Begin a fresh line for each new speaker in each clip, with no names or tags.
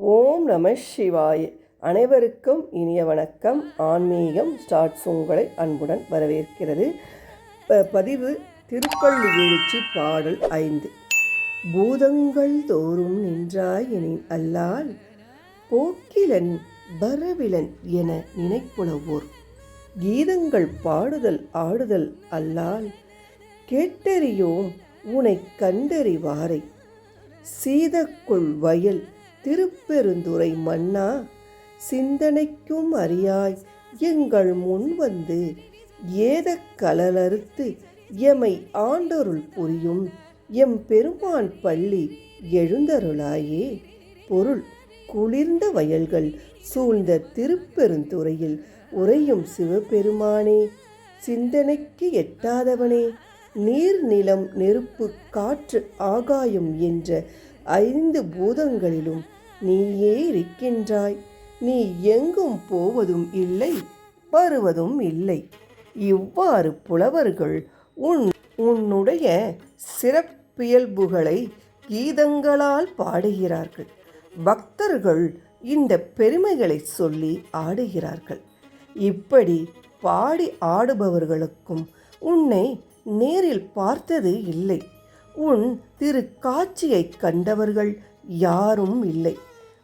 ஓம் நம சிவாய. அனைவருக்கும் இனிய வணக்கம். ஆன்மீகம் ஸ்டார்ட்ஸ் உங்களை அன்புடன் வரவேற்கிறது. பதிவு திருப்பள்ளி எழுச்சி பாடல் 5. பூதங்கள் தோறும் நின்றாய் எனின் அல்லால் போக்கிலன் வரவிலன் என நினைப்புலவோர் கீதங்கள் பாடுதல் ஆடுதல் அல்லால் கேட்டறியோம் உனை கண்டறிவாரை சீதக்குள் வயல் திருப்பெருந்துறை மன்னா சிந்தனைக்கும் அறியாய் எங்கள் முன் வந்து ஏத கலலறுத்து எமை ஆண்டருள் புரியும் எம் பெருமான் பள்ளி எழுந்தருளாயே. பொருள்: குளிர்ந்த வயல்கள் சூழ்ந்த திருப்பெருந்துறையில் உறையும் சிவபெருமானே, சிந்தனைக்கு எட்டாதவனே, நீர் நிலம் நெருப்பு காற்று ஆகாயம் என்ற 5 பூதங்களிலும் நீயே இருக்கின்றாய். நீ எங்கும் போவதும் இல்லை, வருவதும் இல்லை. இவ்வாறு புலவர்கள் உன்னுடைய சிறப்பியல்புகளை கீதங்களால் பாடுகிறார்கள். பக்தர்கள் இந்த பெருமைகளை சொல்லி ஆடுகிறார்கள். இப்படி பாடி ஆடுபவர்களுக்கும் உன்னை நேரில் பார்த்தது இல்லை, உன் திரு காட்சியை கண்டவர்கள் யாரும் இல்லை.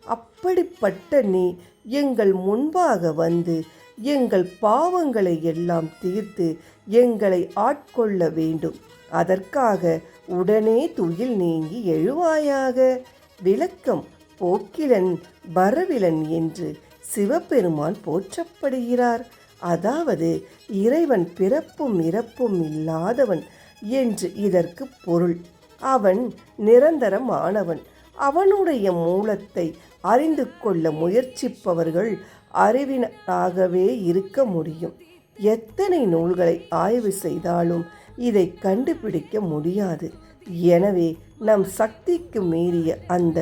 அப்படிப்பட்ட நீ எங்கள் முன்பாக வந்து எங்கள் பாவங்களை எல்லாம் தீர்த்து எங்களை ஆட்கொள்ள வேண்டும். அதற்காக உடனே துயில் நீங்கி எழுவாயாக. விளக்கம்: போக்கிலன் வரவிலன் என்று சிவபெருமான் போற்றப்படுகிறார். அதாவது இறைவன் பிறப்பும் இறப்பும் இல்லாதவன் என்று இதற்கு பொருள். அவன் நிரந்தரமானவன். அவனுடைய மூலத்தை அறிந்து கொள்ள முயற்சிப்பவர்கள் அறிவினராகவே இருக்க முடியும். எத்தனை நூல்களை ஆய்வு செய்தாலும் இதை கண்டுபிடிக்க முடியாது. எனவே நம் சக்திக்கு மீறிய அந்த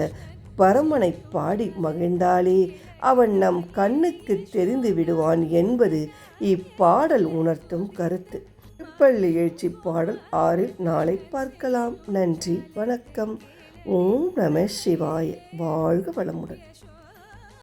பரமனை பாடி மகிழ்ந்தாலே அவன் நம் கண்ணுக்கு தெரிந்து விடுவான் என்பது இப்பாடல் உணர்த்தும் கருத்து. திருப்பள்ளி எழுச்சி பாடல் 6 நாளை பார்க்கலாம். நன்றி, வணக்கம். ஓம் நம சிவாய. வாழ்க வளமுடன்.